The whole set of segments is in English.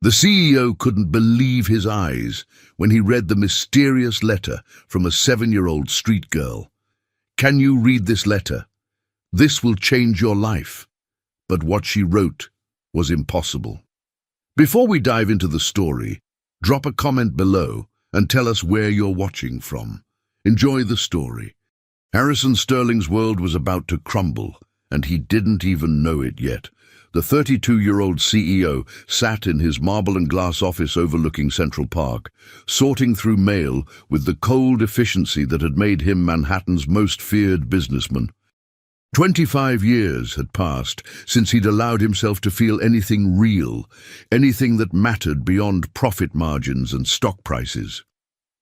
The CEO couldn't believe his eyes when he read the mysterious letter from a 7-year-old street girl. "Can you read this letter? This will change your life." But what she wrote was impossible. Before we dive into the story, drop a comment below and tell us where you're watching from. Enjoy the story. Harrison Sterling's world was about to crumble, and he didn't even know it yet. The 32-year-old CEO sat in his marble and glass office overlooking Central Park, sorting through mail with the cold efficiency that had made him Manhattan's most feared businessman. 25 years had passed since he'd allowed himself to feel anything real, anything that mattered beyond profit margins and stock prices.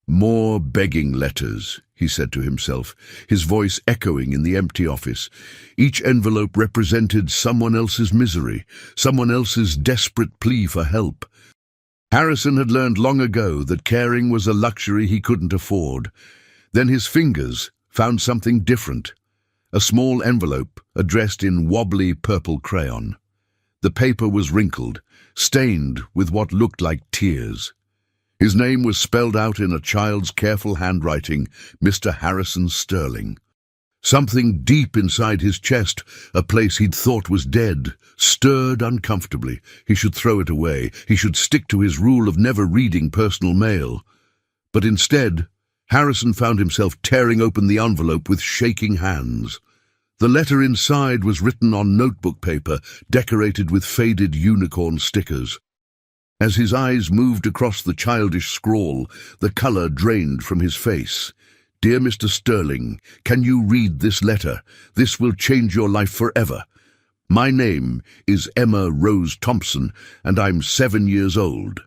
"More begging letters," he said to himself, his voice echoing in the empty office. Each envelope represented someone else's misery, someone else's desperate plea for help. Harrison had learned long ago that caring was a luxury he couldn't afford. Then his fingers found something different. A small envelope addressed in wobbly purple crayon. The paper was wrinkled, stained with what looked like tears. His name was spelled out in a child's careful handwriting, Mr. Harrison Sterling. Something deep inside his chest, a place he'd thought was dead, stirred uncomfortably. He should throw it away. He should stick to his rule of never reading personal mail. But instead, Harrison found himself tearing open the envelope with shaking hands. The letter inside was written on notebook paper, decorated with faded unicorn stickers. As his eyes moved across the childish scrawl, the color drained from his face. "Dear Mr. Sterling, can you read this letter? This will change your life forever. My name is Emma Rose Thompson, and I'm 7 years old.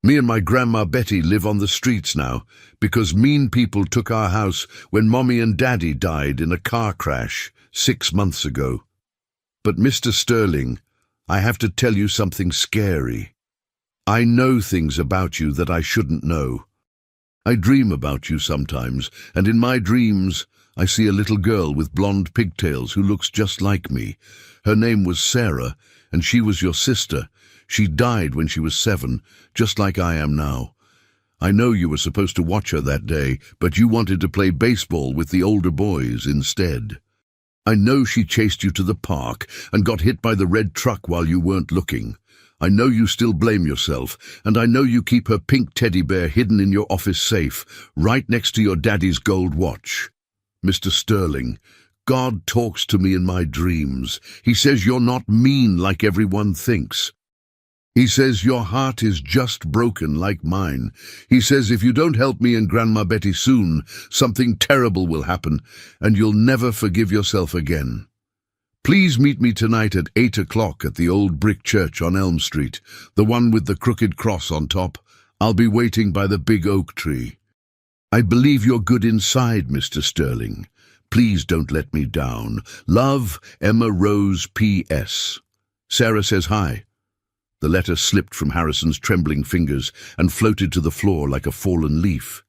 Me and my grandma Betty live on the streets now because mean people took our house when Mommy and Daddy died in a car crash 6 months ago. But Mr. Sterling, I have to tell you something scary. I know things about you that I shouldn't know. I dream about you sometimes, and in my dreams I see a little girl with blonde pigtails who looks just like me. Her name was Sarah, and she was your sister. She died when she was 7, just like I am now. I know you were supposed to watch her that day, but you wanted to play baseball with the older boys instead. I know she chased you to the park and got hit by the red truck while you weren't looking. I know you still blame yourself, and I know you keep her pink teddy bear hidden in your office safe, right next to your daddy's gold watch. Mr. Sterling, God talks to me in my dreams. He says you're not mean like everyone thinks. He says your heart is just broken like mine. He says if you don't help me and Grandma Betty soon, something terrible will happen, and you'll never forgive yourself again. Please meet me tonight at 8 o'clock at the old brick church on Elm Street, the one with the crooked cross on top. I'll be waiting by the big oak tree. I believe you're good inside, Mr. Sterling. Please don't let me down. Love, Emma Rose P.S. Sarah says hi. The letter slipped from Harrison's trembling fingers and floated to the floor like a fallen leaf.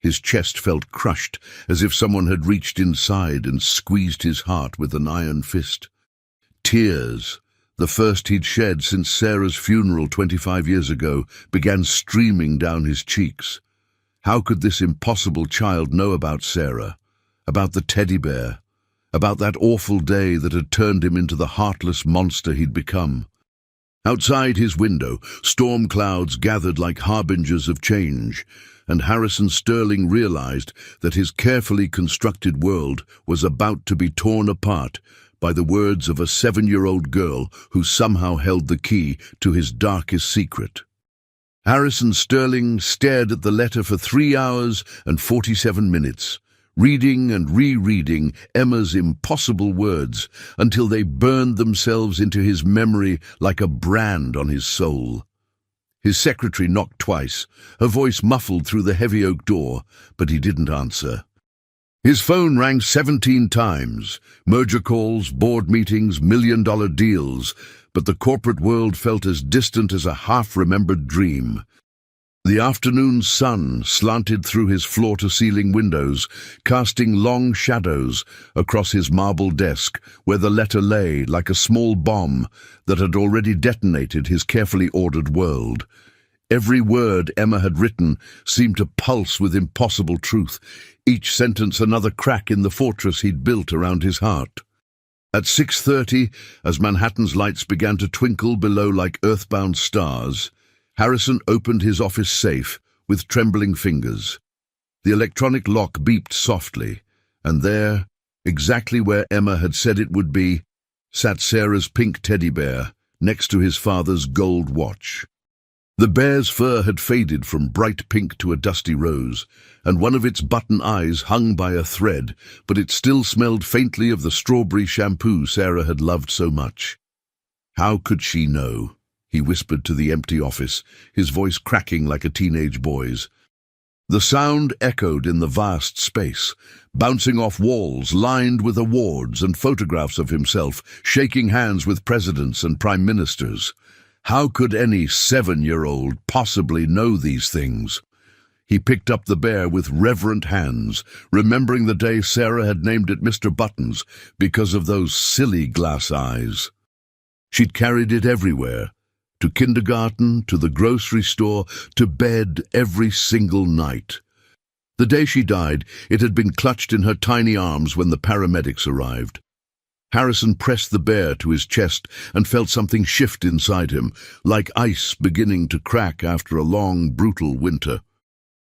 His chest felt crushed, as if someone had reached inside and squeezed his heart with an iron fist. Tears, the first he'd shed since Sarah's funeral 25 years ago, began streaming down his cheeks. How could this impossible child know about Sarah, about the teddy bear, about that awful day that had turned him into the heartless monster he'd become? Outside his window, storm clouds gathered like harbingers of change, and Harrison Sterling realized that his carefully constructed world was about to be torn apart by the words of a 7-year-old girl who somehow held the key to his darkest secret. Harrison Sterling stared at the letter for 3 hours and 47 minutes, reading and rereading Emma's impossible words until they burned themselves into his memory like a brand on his soul. His secretary knocked twice, her voice muffled through the heavy oak door, but he didn't answer. His phone rang 17 times, merger calls, board meetings, million-dollar deals, but the corporate world felt as distant as a half-remembered dream. The afternoon sun slanted through his floor-to-ceiling windows, casting long shadows across his marble desk, where the letter lay like a small bomb that had already detonated his carefully ordered world. Every word Emma had written seemed to pulse with impossible truth, each sentence another crack in the fortress he'd built around his heart. At 6:30, as Manhattan's lights began to twinkle below like earthbound stars, Harrison opened his office safe with trembling fingers. The electronic lock beeped softly, and there, exactly where Emma had said it would be, sat Sarah's pink teddy bear next to his father's gold watch. The bear's fur had faded from bright pink to a dusty rose, and one of its button eyes hung by a thread, but it still smelled faintly of the strawberry shampoo Sarah had loved so much. How could she know? He whispered to the empty office, his voice cracking like a teenage boy's. The sound echoed in the vast space, bouncing off walls lined with awards and photographs of himself, shaking hands with presidents and prime ministers. How could any 7-year-old possibly know these things? He picked up the bear with reverent hands, remembering the day Sarah had named it Mr. Buttons because of those silly glass eyes. She'd carried it everywhere, to kindergarten, to the grocery store, to bed every single night. The day she died, it had been clutched in her tiny arms when the paramedics arrived. Harrison pressed the bear to his chest and felt something shift inside him, like ice beginning to crack after a long, brutal winter.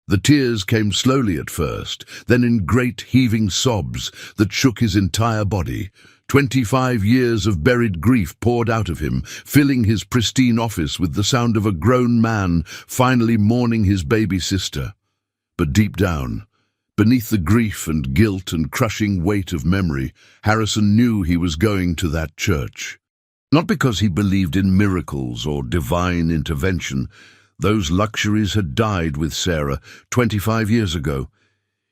The tears came slowly at first, then in great heaving sobs that shook his entire body. 25 years of buried grief poured out of him, filling his pristine office with the sound of a grown man finally mourning his baby sister. But deep down, beneath the grief and guilt and crushing weight of memory, Harrison knew he was going to that church. Not because he believed in miracles or divine intervention. Those luxuries had died with Sarah 25 years ago.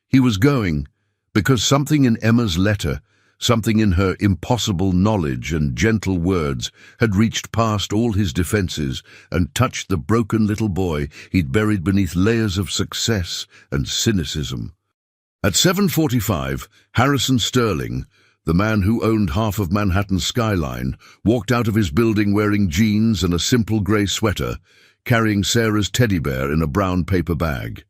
He was going because something in Emma's letter, something in her impossible knowledge and gentle words, had reached past all his defenses and touched the broken little boy he'd buried beneath layers of success and cynicism. At 7:45, Harrison Sterling, the man who owned half of Manhattan's skyline, walked out of his building wearing jeans and a simple grey sweater, carrying Sarah's teddy bear in a brown paper bag.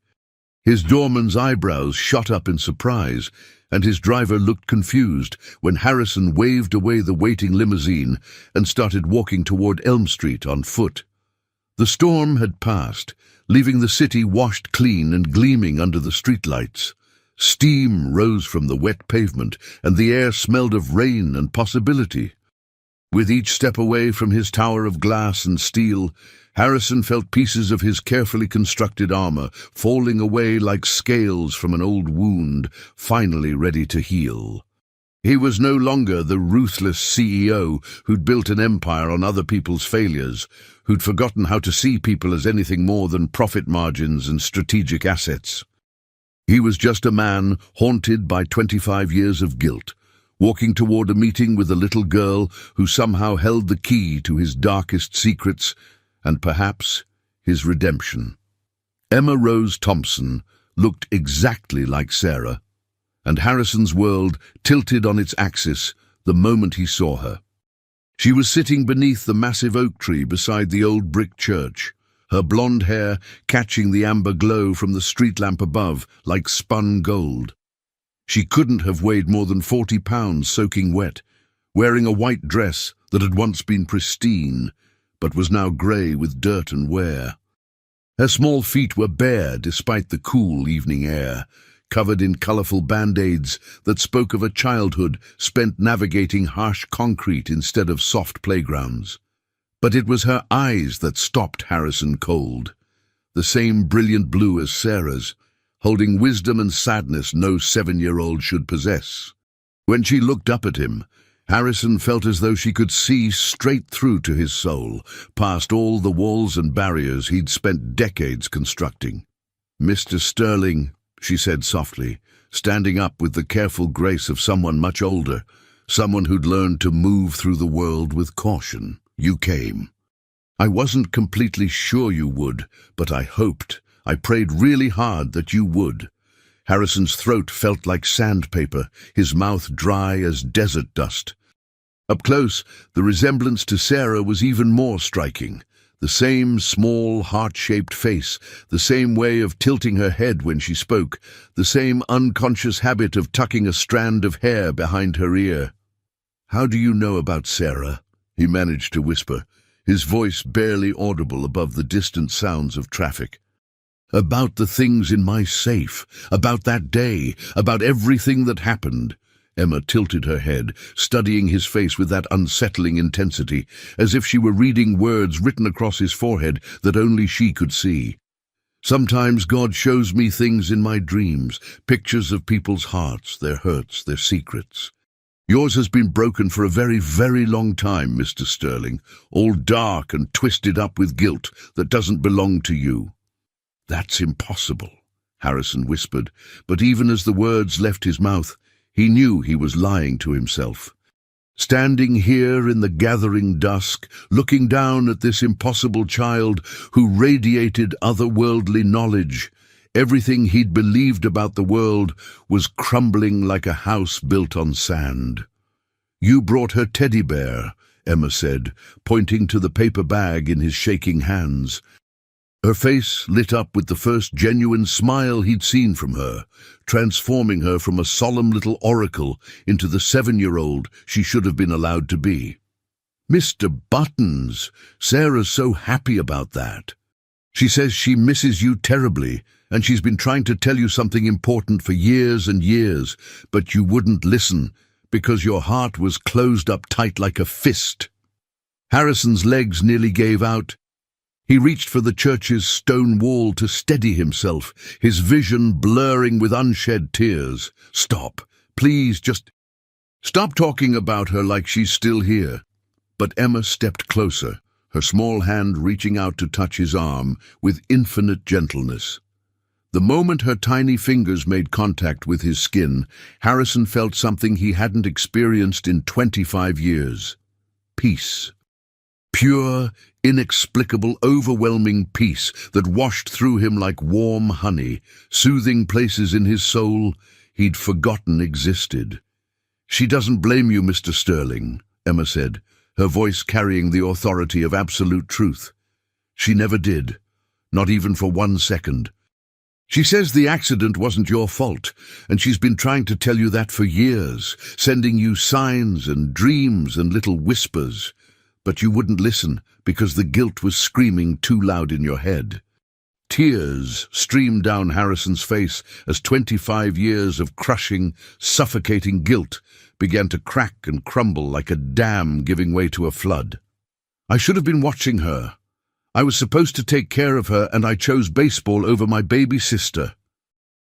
His doorman's eyebrows shot up in surprise, and his driver looked confused when Harrison waved away the waiting limousine and started walking toward Elm Street on foot. The storm had passed, leaving the city washed clean and gleaming under the streetlights. Steam rose from the wet pavement, and the air smelled of rain and possibility. With each step away from his tower of glass and steel, Harrison felt pieces of his carefully constructed armor falling away like scales from an old wound, finally ready to heal. He was no longer the ruthless CEO who'd built an empire on other people's failures, who'd forgotten how to see people as anything more than profit margins and strategic assets. He was just a man haunted by 25 years of guilt, walking toward a meeting with a little girl who somehow held the key to his darkest secrets and perhaps his redemption. Emma Rose Thompson looked exactly like Sarah, and Harrison's world tilted on its axis the moment he saw her. She was sitting beneath the massive oak tree beside the old brick church, her blonde hair catching the amber glow from the street lamp above like spun gold. She couldn't have weighed more than 40 pounds soaking wet, wearing a white dress that had once been pristine, but was now grey with dirt and wear. Her small feet were bare despite the cool evening air, covered in colourful band-aids that spoke of a childhood spent navigating harsh concrete instead of soft playgrounds. But it was her eyes that stopped Harrison cold, the same brilliant blue as Sarah's, holding wisdom and sadness no 7-year-old should possess. When she looked up at him, Harrison felt as though she could see straight through to his soul, past all the walls and barriers he'd spent decades constructing. "Mr. Sterling," she said softly, standing up with the careful grace of someone much older, someone who'd learned to move through the world with caution. "You came. I wasn't completely sure you would, but I hoped. I prayed really hard that you would." Harrison's throat felt like sandpaper, his mouth dry as desert dust. Up close, the resemblance to Sarah was even more striking. The same small, heart-shaped face, the same way of tilting her head when she spoke, the same unconscious habit of tucking a strand of hair behind her ear. "How do you know about Sarah?" he managed to whisper, his voice barely audible above the distant sounds of traffic. "About the things in my safe, about that day, about everything that happened." Emma tilted her head, studying his face with that unsettling intensity, as if she were reading words written across his forehead that only she could see. "Sometimes God shows me things in my dreams, pictures of people's hearts, their hurts, their secrets. Yours has been broken for a very, very long time, Mr. Sterling, all dark and twisted up with guilt that doesn't belong to you." "That's impossible," Harrison whispered, but even as the words left his mouth, he knew he was lying to himself. Standing here in the gathering dusk, looking down at this impossible child who radiated otherworldly knowledge, everything he'd believed about the world was crumbling like a house built on sand. "You brought her teddy bear," Emma said, pointing to the paper bag in his shaking hands. Her face lit up with the first genuine smile he'd seen from her, transforming her from a solemn little oracle into the 7-year-old she should have been allowed to be. "Mr. Buttons, Sarah's so happy about that. She says she misses you terribly, and she's been trying to tell you something important for years and years, but you wouldn't listen because your heart was closed up tight like a fist." Harrison's legs nearly gave out. He reached for the church's stone wall to steady himself, his vision blurring with unshed tears. "Stop. Please, just stop talking about her like she's still here." But Emma stepped closer, her small hand reaching out to touch his arm with infinite gentleness. The moment her tiny fingers made contact with his skin, Harrison felt something he hadn't experienced in 25 years. Peace. Pure, inexplicable, overwhelming peace that washed through him like warm honey, soothing places in his soul he'd forgotten existed. "She doesn't blame you, Mr. Sterling," Emma said, her voice carrying the authority of absolute truth. "She never did, not even for 1 second. She says the accident wasn't your fault, and she's been trying to tell you that for years, sending you signs and dreams and little whispers. But you wouldn't listen because the guilt was screaming too loud in your head." Tears streamed down Harrison's face as 25 years of crushing, suffocating guilt began to crack and crumble like a dam giving way to a flood. "I should have been watching her. I was supposed to take care of her, and I chose baseball over my baby sister.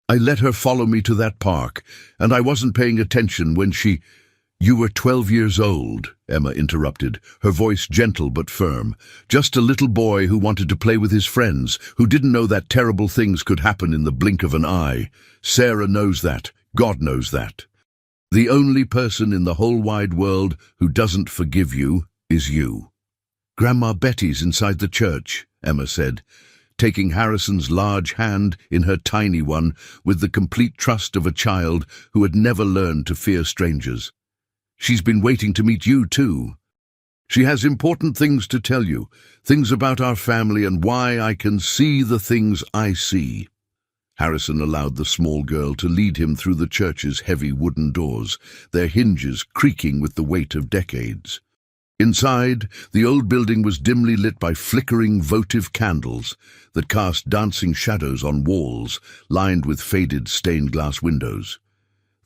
I let her follow me to that park, and I wasn't paying attention when she—" "You were 12 years old," Emma interrupted, her voice gentle but firm. "Just a little boy who wanted to play with his friends, who didn't know that terrible things could happen in the blink of an eye. Sarah knows that. God knows that. The only person in the whole wide world who doesn't forgive you is you." "Grandma Betty's inside the church," Emma said, taking Harrison's large hand in her tiny one with the complete trust of a child who had never learned to fear strangers. "She's been waiting to meet you, too. She has important things to tell you, things about our family and why I can see the things I see." Harrison allowed the small girl to lead him through the church's heavy wooden doors, their hinges creaking with the weight of decades. Inside, the old building was dimly lit by flickering votive candles that cast dancing shadows on walls lined with faded stained-glass windows.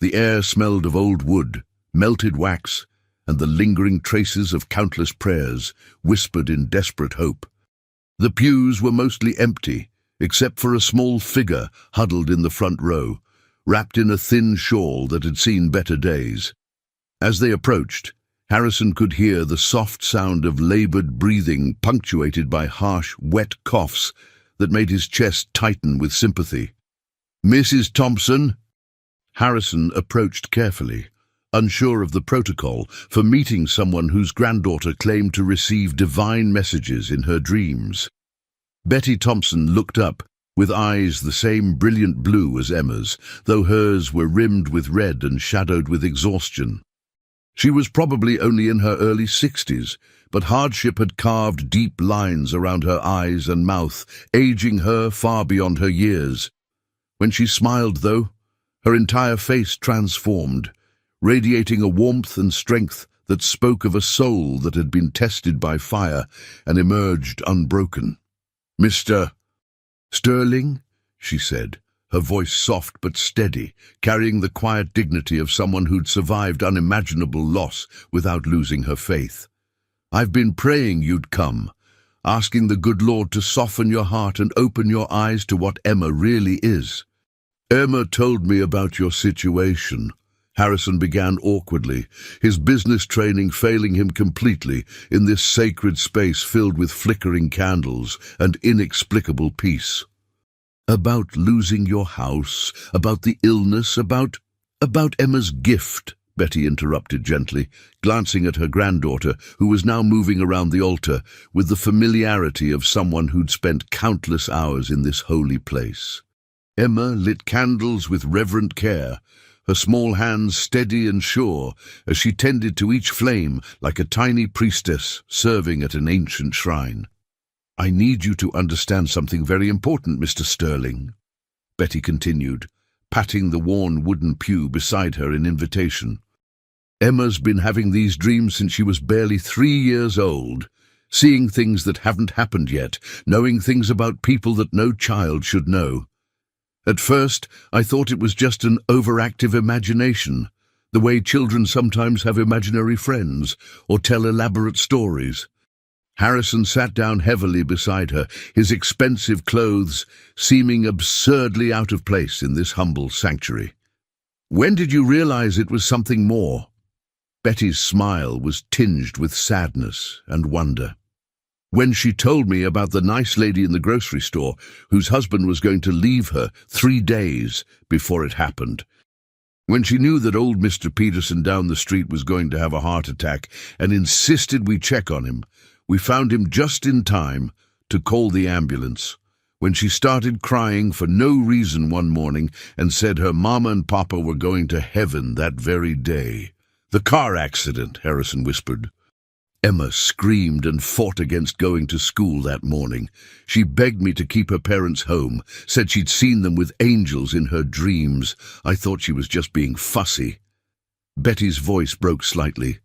The air smelled of old wood, melted wax, and the lingering traces of countless prayers whispered in desperate hope. The pews were mostly empty, except for a small figure huddled in the front row, wrapped in a thin shawl that had seen better days. As they approached, Harrison could hear the soft sound of labored breathing punctuated by harsh, wet coughs that made his chest tighten with sympathy. "Mrs. Thompson?" Harrison approached carefully, unsure of the protocol for meeting someone whose granddaughter claimed to receive divine messages in her dreams. Betty Thompson looked up with eyes the same brilliant blue as Emma's, though hers were rimmed with red and shadowed with exhaustion. She was probably only in her early 60s, but hardship had carved deep lines around her eyes and mouth, aging her far beyond her years. When she smiled, though, her entire face transformed, radiating a warmth and strength that spoke of a soul that had been tested by fire and emerged unbroken. "Mr. Sterling," she said, her voice soft but steady, carrying the quiet dignity of someone who'd survived unimaginable loss without losing her faith. "I've been praying you'd come, asking the good Lord to soften your heart and open your eyes to what Emma really is." "Emma told me about your situation," Harrison began awkwardly, his business training failing him completely in this sacred space filled with flickering candles and inexplicable peace. "About losing your house, about the illness, about Emma's gift," Betty interrupted gently, glancing at her granddaughter, who was now moving around the altar with the familiarity of someone who'd spent countless hours in this holy place. Emma lit candles with reverent care, her small hands steady and sure as she tended to each flame like a tiny priestess serving at an ancient shrine. "I need you to understand something very important, Mr. Sterling," Betty continued, patting the worn wooden pew beside her in invitation. "Emma's been having these dreams since she was barely 3 years old, seeing things that haven't happened yet, knowing things about people that no child should know. At first, I thought it was just an overactive imagination, the way children sometimes have imaginary friends or tell elaborate stories." Harrison sat down heavily beside her, his expensive clothes seeming absurdly out of place in this humble sanctuary. "When did you realize it was something more?" Betty's smile was tinged with sadness and wonder. "When she told me about the nice lady in the grocery store whose husband was going to leave her 3 days before it happened. When she knew that old Mr. Peterson down the street was going to have a heart attack and insisted we check on him. We found him just in time to call the ambulance. When she started crying for no reason one morning and said her mama and papa were going to heaven that very day." "The car accident," Harrison whispered. "Emma screamed and fought against going to school that morning. She begged me to keep her parents home, said she'd seen them with angels in her dreams. I thought she was just being fussy." Betty's voice broke slightly.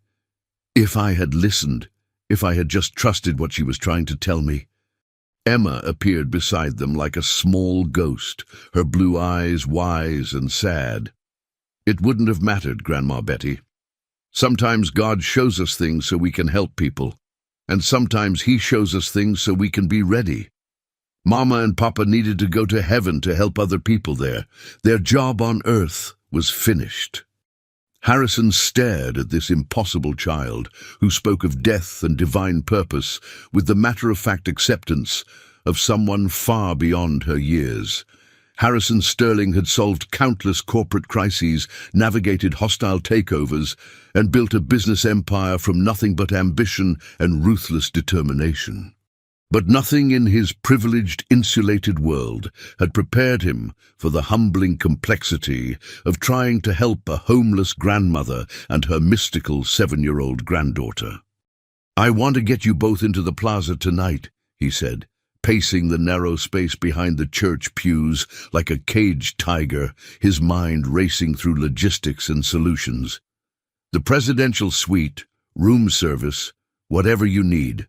"If I had listened, if I had just trusted what she was trying to tell me." Emma appeared beside them like a small ghost, her blue eyes wise and sad. "It wouldn't have mattered, Grandma Betty. Sometimes God shows us things so we can help people, and sometimes He shows us things so we can be ready. Mama and Papa needed to go to heaven to help other people there. Their job on earth was finished." Harrison stared at this impossible child who spoke of death and divine purpose with the matter-of-fact acceptance of someone far beyond her years. Harrison Sterling had solved countless corporate crises, navigated hostile takeovers, and built a business empire from nothing but ambition and ruthless determination. But nothing in his privileged, insulated world had prepared him for the humbling complexity of trying to help a homeless grandmother and her mystical 7-year-old granddaughter. "I want to get you both into the plaza tonight," he said, pacing the narrow space behind the church pews like a caged tiger, his mind racing through logistics and solutions. "The presidential suite, room service, whatever you need.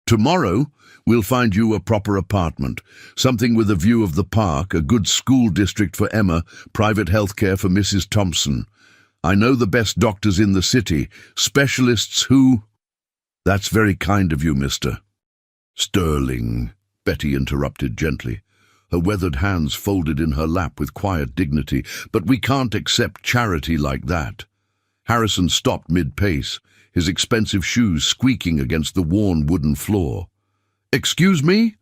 Tomorrow, we'll find you a proper apartment, something with a view of the park, a good school district for Emma, private health care for Mrs. Thompson. I know the best doctors in the city, specialists who—" "That's very kind of you, Mr. Sterling," Betty interrupted gently, her weathered hands folded in her lap with quiet dignity. "But we can't accept charity like that." Harrison stopped mid-pace, his expensive shoes squeaking against the worn wooden floor. "Excuse me?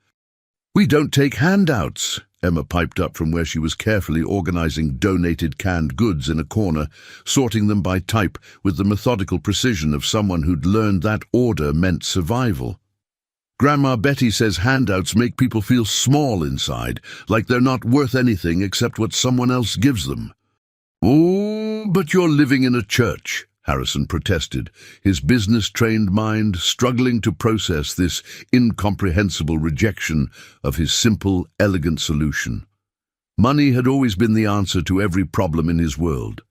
We don't take handouts," Emma piped up from where she was carefully organizing donated canned goods in a corner, sorting them by type with the methodical precision of someone who'd learned that order meant survival. Grandma Betty says handouts make people feel small inside, like they're not worth anything except what someone else gives them. Oh, but you're living in a church, Harrison protested, his business-trained mind struggling to process this incomprehensible rejection of his simple, elegant solution. Money had always been the answer to every problem in his world.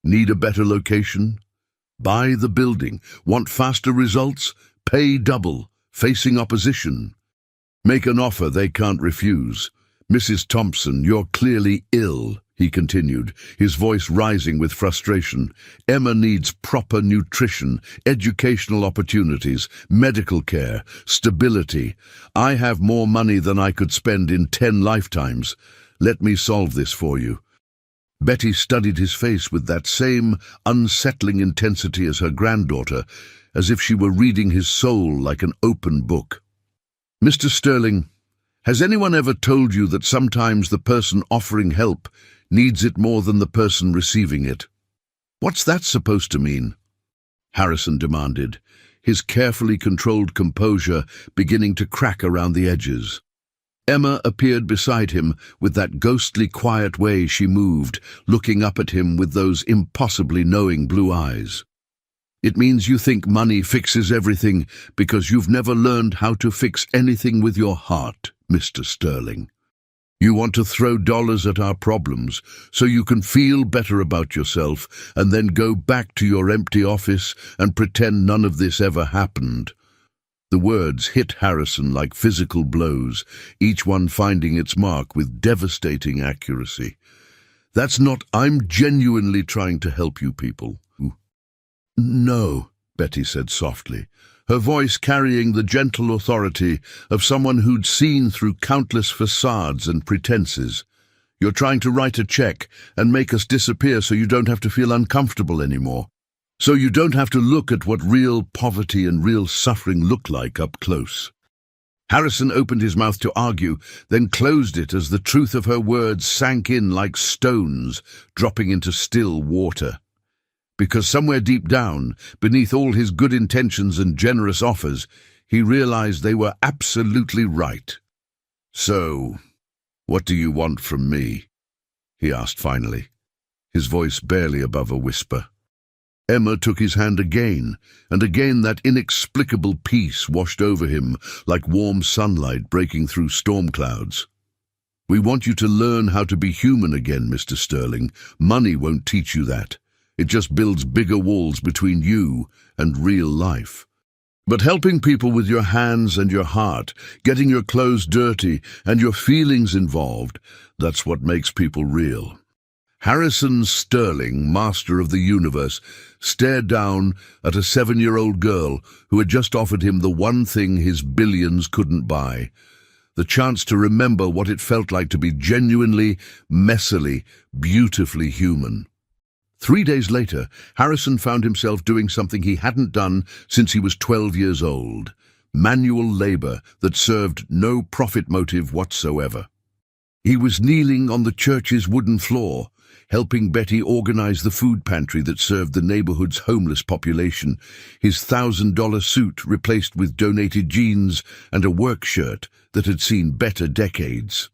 Need a better location? Buy the building. Want faster results? Pay double. Facing opposition? Make an offer they can't refuse. Mrs. Thompson, you're clearly ill, he continued, his voice rising with frustration. Emma needs proper nutrition, educational opportunities, medical care, stability. I have more money than I could spend in 10 lifetimes. Let me solve this for you. Betty studied his face with that same unsettling intensity as her granddaughter, as if she were reading his soul like an open book. Mr. Sterling, has anyone ever told you that sometimes the person offering help needs it more than the person receiving it? What's that supposed to mean? Harrison demanded, his carefully controlled composure beginning to crack around the edges. Emma appeared beside him with that ghostly quiet way she moved, looking up at him with those impossibly knowing blue eyes. It means you think money fixes everything because you've never learned how to fix anything with your heart, Mr. Sterling. You want to throw dollars at our problems so you can feel better about yourself and then go back to your empty office and pretend none of this ever happened. The words hit Harrison like physical blows, each one finding its mark with devastating accuracy. That's not, I'm genuinely trying to help you people. No, Betty said softly, her voice carrying the gentle authority of someone who'd seen through countless facades and pretenses. You're trying to write a check and make us disappear so you don't have to feel uncomfortable anymore. So you don't have to look at what real poverty and real suffering look like up close. Harrison opened his mouth to argue, then closed it as the truth of her words sank in like stones, dropping into still water. Because somewhere deep down, beneath all his good intentions and generous offers, he realized they were absolutely right. So, what do you want from me? He asked finally, his voice barely above a whisper. Emma took his hand again, and again that inexplicable peace washed over him like warm sunlight breaking through storm clouds. We want you to learn how to be human again, Mr. Sterling. Money won't teach you that. It just builds bigger walls between you and real life. But helping people with your hands and your heart, getting your clothes dirty and your feelings involved, that's what makes people real. Harrison Sterling, master of the universe, stared down at a 7-year-old girl who had just offered him the one thing his billions couldn't buy, the chance to remember what it felt like to be genuinely, messily, beautifully human. 3 days later, Harrison found himself doing something he hadn't done since he was 12 years old, manual labor that served no profit motive whatsoever. He was kneeling on the church's wooden floor, helping Betty organize the food pantry that served the neighborhood's homeless population, his $1,000 suit replaced with donated jeans and a work shirt that had seen better decades.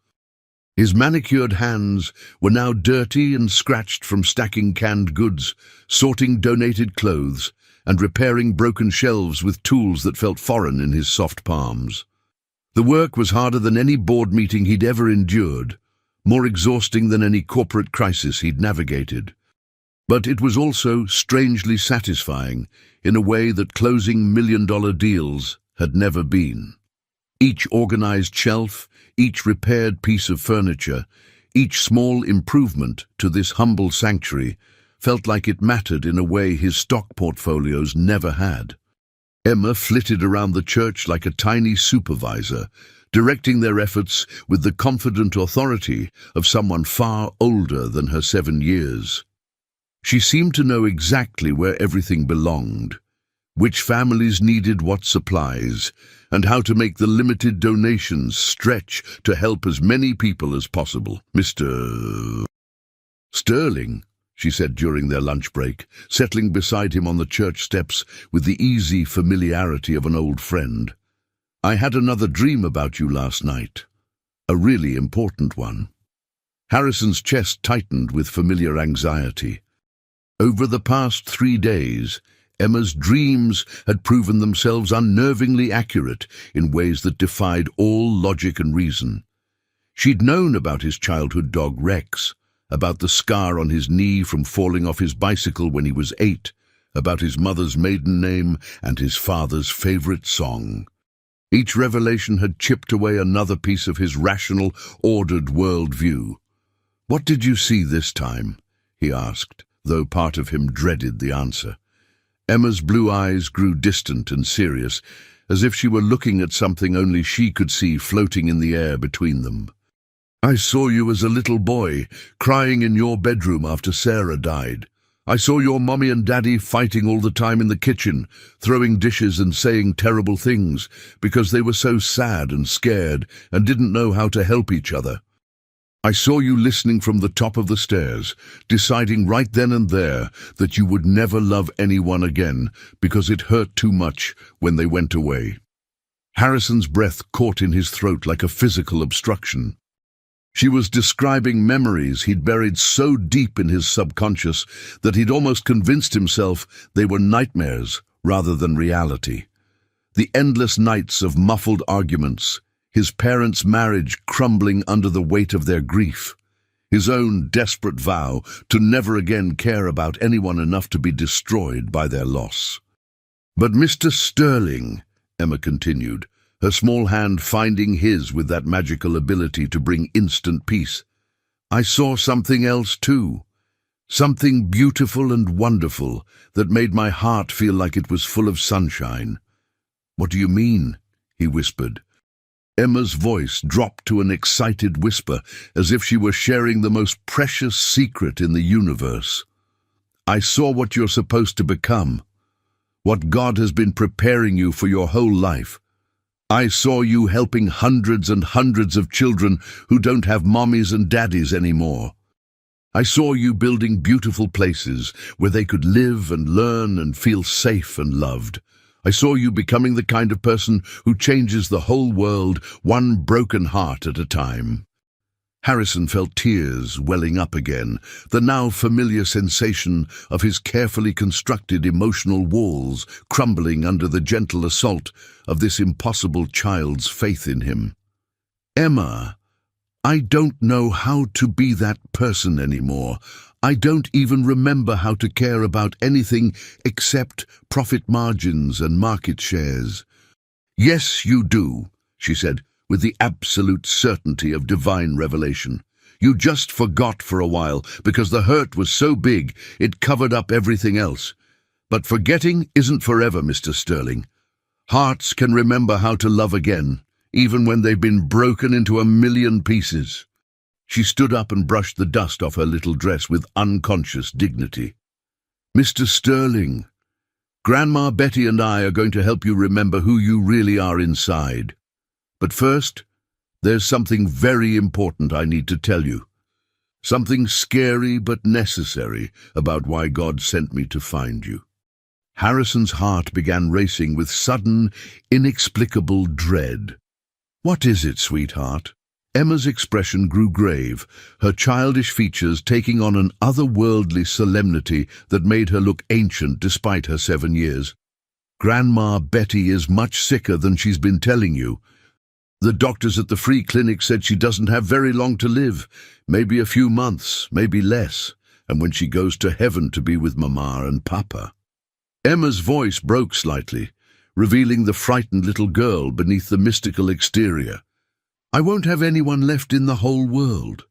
His manicured hands were now dirty and scratched from stacking canned goods, sorting donated clothes, and repairing broken shelves with tools that felt foreign in his soft palms. The work was harder than any board meeting he'd ever endured, more exhausting than any corporate crisis he'd navigated. But it was also strangely satisfying in a way that closing million-dollar deals had never been. Each organized shelf, each repaired piece of furniture, each small improvement to this humble sanctuary felt like it mattered in a way his stock portfolios never had. Emma flitted around the church like a tiny supervisor, directing their efforts with the confident authority of someone far older than her 7 years. She seemed to know exactly where everything belonged, which families needed what supplies, and how to make the limited donations stretch to help as many people as possible. Mr. Sterling, she said during their lunch break, settling beside him on the church steps with the easy familiarity of an old friend. I had another dream about you last night. A really important one. Harrison's chest tightened with familiar anxiety. Over the past 3 days, Emma's dreams had proven themselves unnervingly accurate in ways that defied all logic and reason. She'd known about his childhood dog Rex, about the scar on his knee from falling off his bicycle when he was 8, about his mother's maiden name and his father's favorite song. Each revelation had chipped away another piece of his rational, ordered worldview. "What did you see this time?" he asked, though part of him dreaded the answer. Emma's blue eyes grew distant and serious, as if she were looking at something only she could see floating in the air between them. "I saw you as a little boy, crying in your bedroom after Sarah died. I saw your mommy and daddy fighting all the time in the kitchen, throwing dishes and saying terrible things, because they were so sad and scared and didn't know how to help each other. I saw you listening from the top of the stairs, deciding right then and there that you would never love anyone again because it hurt too much when they went away." Harrison's breath caught in his throat like a physical obstruction. She was describing memories he'd buried so deep in his subconscious that he'd almost convinced himself they were nightmares rather than reality. The endless nights of muffled arguments, his parents' marriage crumbling under the weight of their grief, his own desperate vow to never again care about anyone enough to be destroyed by their loss. "But Mr. Sterling," Emma continued, her small hand finding his with that magical ability to bring instant peace, "I saw something else too. Something beautiful and wonderful that made my heart feel like it was full of sunshine." "What do you mean?" he whispered. Emma's voice dropped to an excited whisper, as if she were sharing the most precious secret in the universe. "I saw what you're supposed to become, what God has been preparing you for your whole life. I saw you helping hundreds and hundreds of children who don't have mommies and daddies anymore. I saw you building beautiful places where they could live and learn and feel safe and loved. I saw you becoming the kind of person who changes the whole world one broken heart at a time." Harrison felt tears welling up again, the now familiar sensation of his carefully constructed emotional walls crumbling under the gentle assault of this impossible child's faith in him. "Emma, I don't know how to be that person anymore. I don't even remember how to care about anything except profit margins and market shares." "Yes, you do," she said, with the absolute certainty of divine revelation. "You just forgot for a while because the hurt was so big it covered up everything else. But forgetting isn't forever, Mr. Sterling. Hearts can remember how to love again, even when they've been broken into a million pieces." She stood up and brushed the dust off her little dress with unconscious dignity. "Mr. Sterling, Grandma Betty and I are going to help you remember who you really are inside. But first, there's something very important I need to tell you. Something scary but necessary about why God sent me to find you." Harrison's heart began racing with sudden, inexplicable dread. "What is it, sweetheart?" Emma's expression grew grave, her childish features taking on an otherworldly solemnity that made her look ancient despite her 7 years. "Grandma Betty is much sicker than she's been telling you. The doctors at the free clinic said she doesn't have very long to live, maybe a few months, maybe less, and when she goes to heaven to be with Mama and Papa." Emma's voice broke slightly, revealing the frightened little girl beneath the mystical exterior. "I won't have anyone left in the whole world."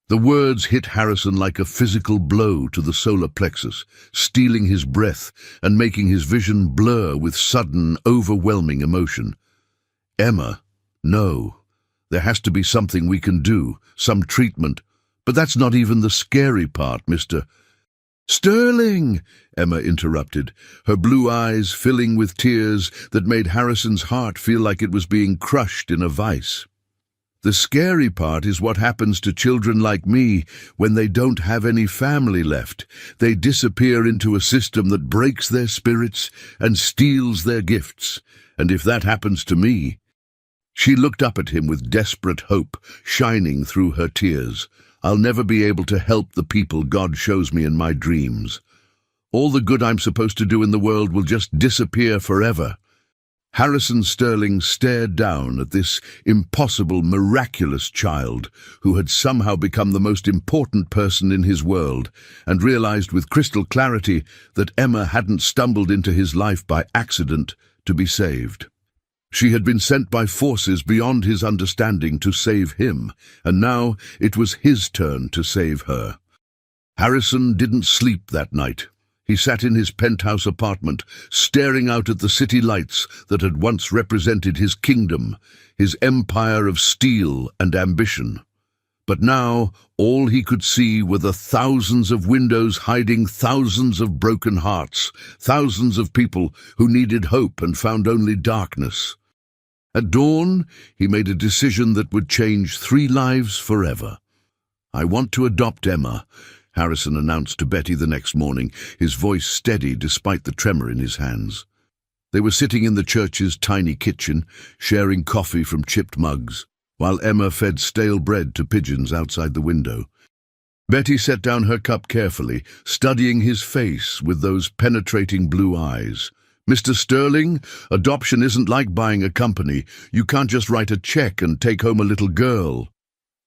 The words hit Harrison like a physical blow to the solar plexus, stealing his breath and making his vision blur with sudden, overwhelming emotion. "Emma, no. There has to be something we can do, some treatment. But that's not even the scary part, Mr. "Sterling!" Emma interrupted, her blue eyes filling with tears that made Harrison's heart feel like it was being crushed in a vice. "The scary part is what happens to children like me when they don't have any family left. They disappear into a system that breaks their spirits and steals their gifts. And if that happens to me, She looked up at him with desperate hope shining through her tears. I'll never be able to help the people God shows me in my dreams. All the good I'm supposed to do in the world will just disappear forever. Harrison Sterling stared down at this impossible, miraculous child who had somehow become the most important person in his world, and realized with crystal clarity that Emma hadn't stumbled into his life by accident to be saved. She had been sent by forces beyond his understanding to save him, and now it was his turn to save her. Harrison didn't sleep that night. He sat in his penthouse apartment, staring out at the city lights that had once represented his kingdom, his empire of steel and ambition. But now all he could see were the thousands of windows hiding thousands of broken hearts, thousands of people who needed hope and found only darkness. At dawn, he made a decision that would change 3 lives forever. "I want to adopt Emma," Harrison announced to Betty the next morning, his voice steady despite the tremor in his hands. They were sitting in the church's tiny kitchen, sharing coffee from chipped mugs, while Emma fed stale bread to pigeons outside the window. Betty set down her cup carefully, studying his face with those penetrating blue eyes. "Mr. Sterling, adoption isn't like buying a company. You can't just write a check and take home a little girl."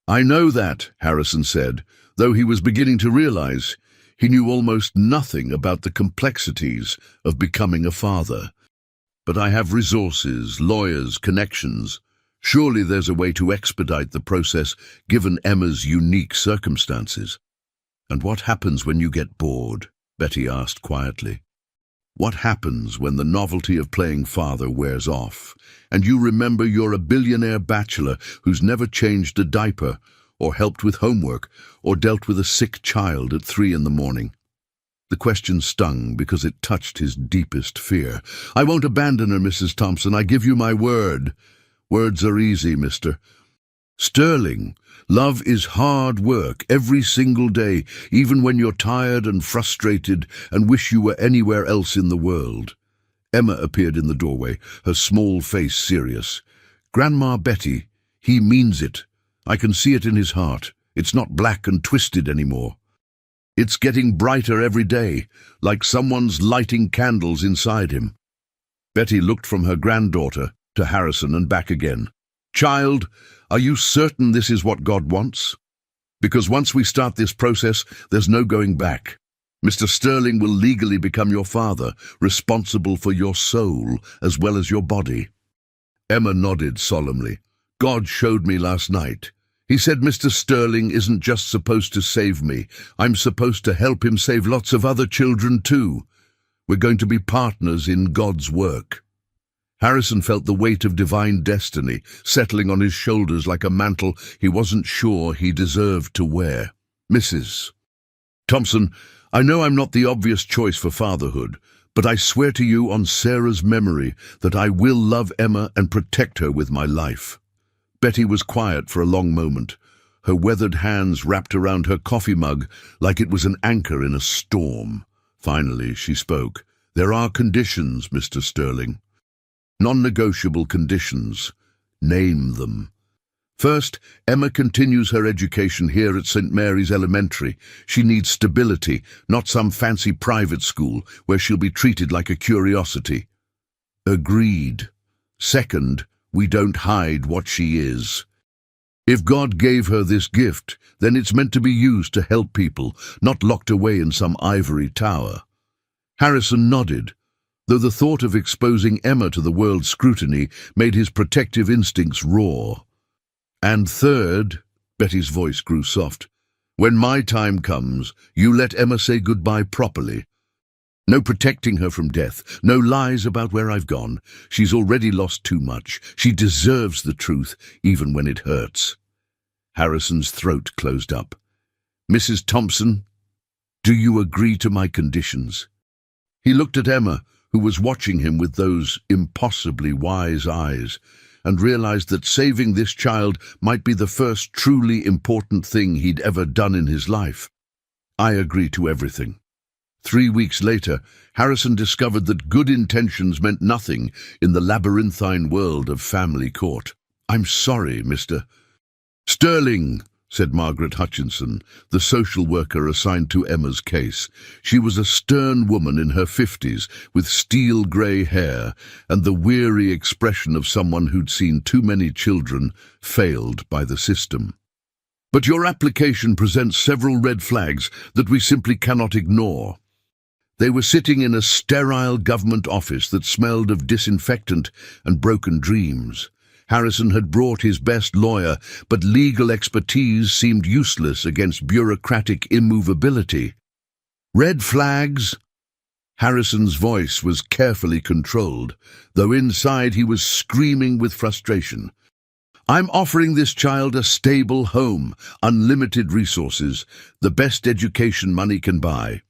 "I know that," Harrison said, though he was beginning to realize he knew almost nothing about the complexities of becoming a father. "But I have resources, lawyers, connections. Surely there's a way to expedite the process given Emma's unique circumstances." "And what happens when you get bored?" Betty asked quietly. "What happens when the novelty of playing father wears off, and you remember you're a billionaire bachelor who's never changed a diaper, or helped with homework, or dealt with a sick child at 3 in the morning? The question stung because it touched his deepest fear. "I won't abandon her, Mrs. Thompson. I give you my word." "Words are easy, Mr. Sterling. Love is hard work every single day, even when you're tired and frustrated and wish you were anywhere else in the world." Emma appeared in the doorway, her small face serious. "Grandma Betty, he means it. I can see it in his heart. It's not black and twisted anymore. It's getting brighter every day, like someone's lighting candles inside him." Betty looked from her granddaughter to Harrison and back again. "Child, are you certain this is what God wants? Because once we start this process, there's no going back. Mr. Sterling will legally become your father, responsible for your soul as well as your body." Emma nodded solemnly. "God showed me last night. He said Mr. Sterling isn't just supposed to save me. I'm supposed to help him save lots of other children too. We're going to be partners in God's work." Harrison felt the weight of divine destiny settling on his shoulders like a mantle he wasn't sure he deserved to wear. "Mrs. Thompson, I know I'm not the obvious choice for fatherhood, but I swear to you on Sarah's memory that I will love Emma and protect her with my life." Betty was quiet for a long moment, her weathered hands wrapped around her coffee mug like it was an anchor in a storm. Finally, she spoke. "There are conditions, Mr. Sterling. Non-negotiable conditions. Name them." "First, Emma continues her education here at St. Mary's Elementary. She needs stability, not some fancy private school where she'll be treated like a curiosity." "Agreed. Second, we don't hide what she is. If God gave her this gift, then it's meant to be used to help people, not locked away in some ivory tower." Harrison nodded, though the thought of exposing Emma to the world's scrutiny made his protective instincts roar. "And third," Betty's voice grew soft, "when my time comes, you let Emma say goodbye properly. No protecting her from death, no lies about where I've gone. She's already lost too much. She deserves the truth, even when it hurts." Harrison's throat closed up. "Mrs. Thompson, do you agree to my conditions?" He looked at Emma, who was watching him with those impossibly wise eyes, and realized that saving this child might be the first truly important thing he'd ever done in his life. "I agree to everything." 3 weeks later, Harrison discovered that good intentions meant nothing in the labyrinthine world of family court. I'm sorry, Mr. Sterling, said Margaret Hutchinson, the social worker assigned to Emma's case. She was a stern woman in her 50s, with steel-grey hair and the weary expression of someone who'd seen too many children failed by the system. But your application presents several red flags that we simply cannot ignore. They were sitting in a sterile government office that smelled of disinfectant and broken dreams. Harrison had brought his best lawyer, but legal expertise seemed useless against bureaucratic immovability. Red flags? Harrison's voice was carefully controlled, though inside he was screaming with frustration. I'm offering this child a stable home, unlimited resources, the best education money can buy.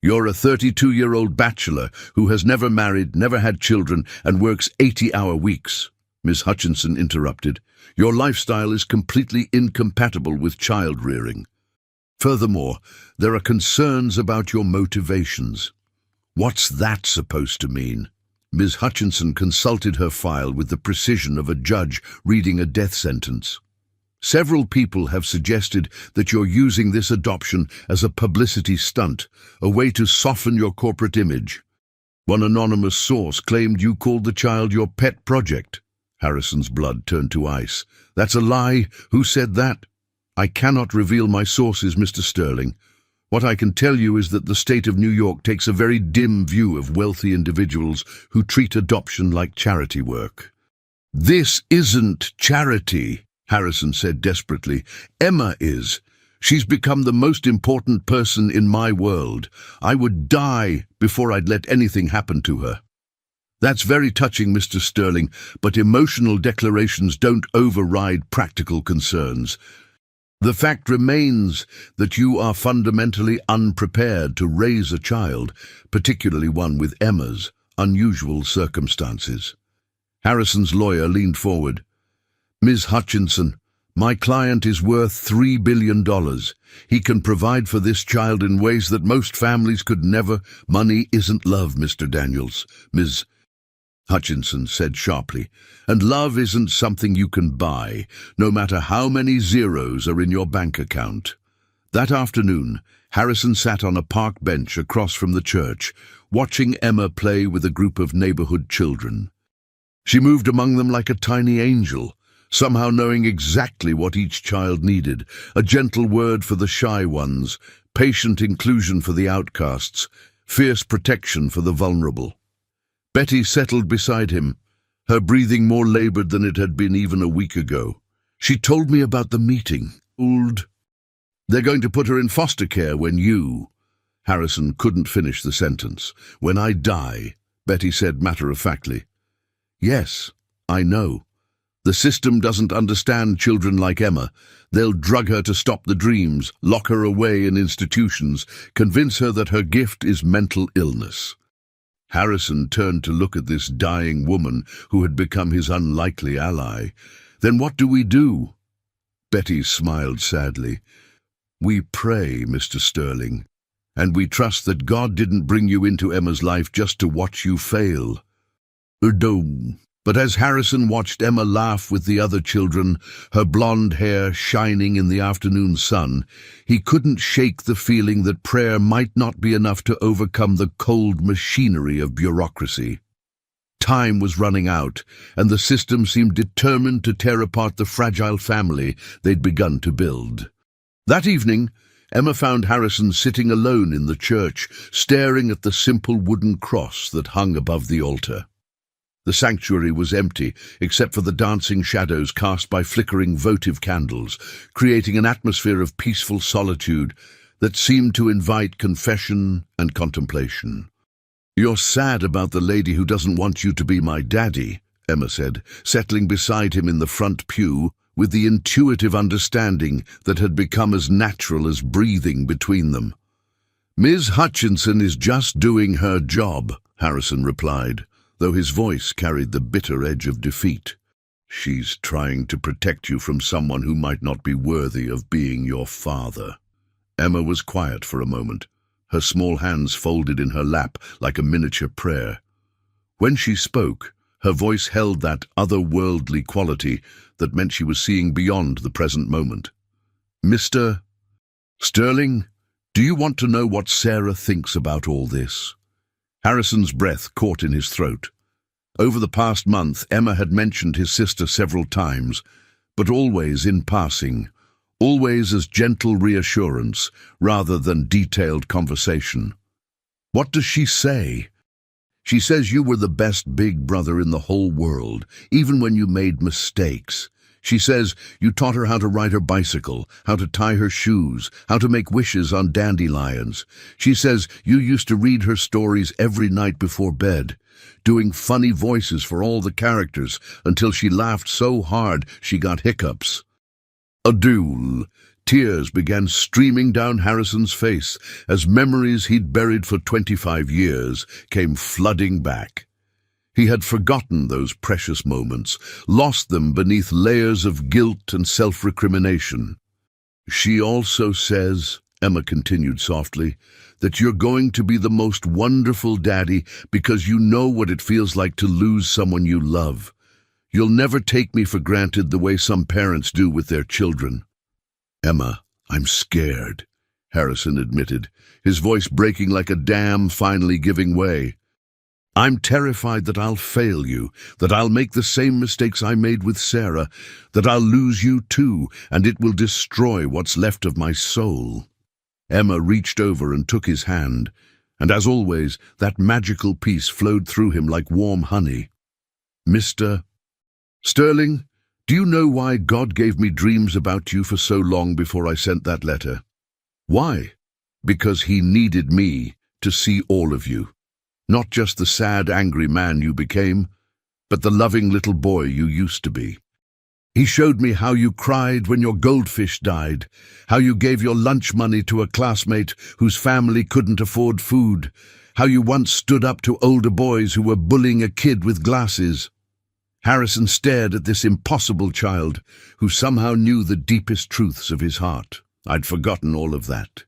You're a 32-year-old bachelor who has never married, never had children, and works 80-hour weeks. Miss Hutchinson interrupted. Your lifestyle is completely incompatible with child-rearing. Furthermore, there are concerns about your motivations. What's that supposed to mean? Ms. Hutchinson consulted her file with the precision of a judge reading a death sentence. Several people have suggested that you're using this adoption as a publicity stunt, a way to soften your corporate image. One anonymous source claimed you called the child your pet project. Harrison's blood turned to ice. That's a lie. Who said that? I cannot reveal my sources, Mr. Sterling. What I can tell you is that the state of New York takes a very dim view of wealthy individuals who treat adoption like charity work. This isn't charity, Harrison said desperately. Emma is. She's become the most important person in my world. I would die before I'd let anything happen to her. That's very touching, Mr. Sterling, but emotional declarations don't override practical concerns. The fact remains that you are fundamentally unprepared to raise a child, particularly one with Emma's unusual circumstances. Harrison's lawyer leaned forward. Ms. Hutchinson, my client is worth $3 billion. He can provide for this child in ways that most families could never. Money isn't love, Mr. Daniels. Ms. Hutchinson said sharply, and love isn't something you can buy, no matter how many zeros are in your bank account. That afternoon, Harrison sat on a park bench across from the church, watching Emma play with a group of neighborhood children. She moved among them like a tiny angel, somehow knowing exactly what each child needed, a gentle word for the shy ones, patient inclusion for the outcasts, fierce protection for the vulnerable. Betty settled beside him, her breathing more labored than it had been even a week ago. She told me about the meeting. They're going to put her in foster care when you... Harrison couldn't finish the sentence. When I die, Betty said matter-of-factly. Yes, I know. The system doesn't understand children like Emma. They'll drug her to stop the dreams, lock her away in institutions, convince her that her gift is mental illness. Harrison turned to look at this dying woman who had become his unlikely ally. Then what do we do? Betty smiled sadly. We pray, Mr. Sterling, and we trust that God didn't bring you into Emma's life just to watch you fail. But as Harrison watched Emma laugh with the other children, her blonde hair shining in the afternoon sun, he couldn't shake the feeling that prayer might not be enough to overcome the cold machinery of bureaucracy. Time was running out, and the system seemed determined to tear apart the fragile family they'd begun to build. That evening, Emma found Harrison sitting alone in the church, staring at the simple wooden cross that hung above the altar. The sanctuary was empty, except for the dancing shadows cast by flickering votive candles, creating an atmosphere of peaceful solitude that seemed to invite confession and contemplation. You're sad about the lady who doesn't want you to be my daddy, Emma said, settling beside him in the front pew with the intuitive understanding that had become as natural as breathing between them. Ms. Hutchinson is just doing her job, Harrison replied, though his voice carried the bitter edge of defeat. She's trying to protect you from someone who might not be worthy of being your father. Emma was quiet for a moment, her small hands folded in her lap like a miniature prayer. When she spoke, Her voice held that otherworldly quality that meant she was seeing beyond the present moment. "Mr. Sterling, do you want to know what Sarah thinks about all this?" Harrison's breath caught in his throat. Over the past month, Emma had mentioned his sister several times, but always in passing, always as gentle reassurance rather than detailed conversation. "What does she say?" "She says you were the best big brother in the whole world, even when you made mistakes. She says you taught her how to ride her bicycle, how to tie her shoes, how to make wishes on dandelions. She says you used to read her stories every night before bed, doing funny voices for all the characters until she laughed so hard she got hiccups." Adul. Tears began streaming down Harrison's face as memories he'd buried for 25 years came flooding back. He had forgotten those precious moments, lost them beneath layers of guilt and self-recrimination. "She also says," Emma continued softly, "that you're going to be the most wonderful daddy because you know what it feels like to lose someone you love. You'll never take me for granted the way some parents do with their children." "Emma, I'm scared," Harrison admitted, his voice breaking like a dam finally giving way. "I'm terrified that I'll fail you, that I'll make the same mistakes I made with Sarah, that I'll lose you too, and it will destroy what's left of my soul." Emma reached over and took his hand, and as always, that magical peace flowed through him like warm honey. "Mr. Sterling, do you know why God gave me dreams about you for so long before I sent that letter? Why? Because He needed me to see all of you. Not just the sad, angry man you became, but the loving little boy you used to be. He showed me how you cried when your goldfish died, how you gave your lunch money to a classmate whose family couldn't afford food, how you once stood up to older boys who were bullying a kid with glasses." Harrison stared at this impossible child who somehow knew the deepest truths of his heart. "I'd forgotten all of that.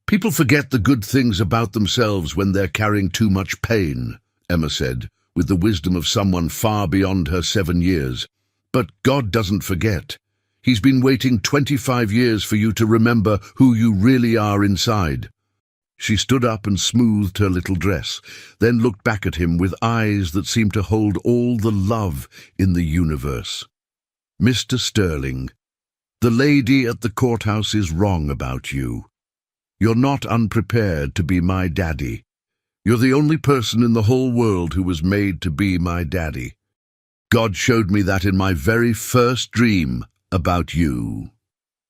People forget the good things about themselves when they're carrying too much pain," Emma said, with the wisdom of someone far beyond her 7 years. "But God doesn't forget. He's been waiting 25 years for you to remember who you really are inside." She stood up and smoothed her little dress, then looked back at him with eyes that seemed to hold all the love in the universe. "Mr. Sterling, the lady at the courthouse is wrong about you. You're not unprepared to be my daddy. You're the only person in the whole world who was made to be my daddy. God showed me that in my very first dream about you."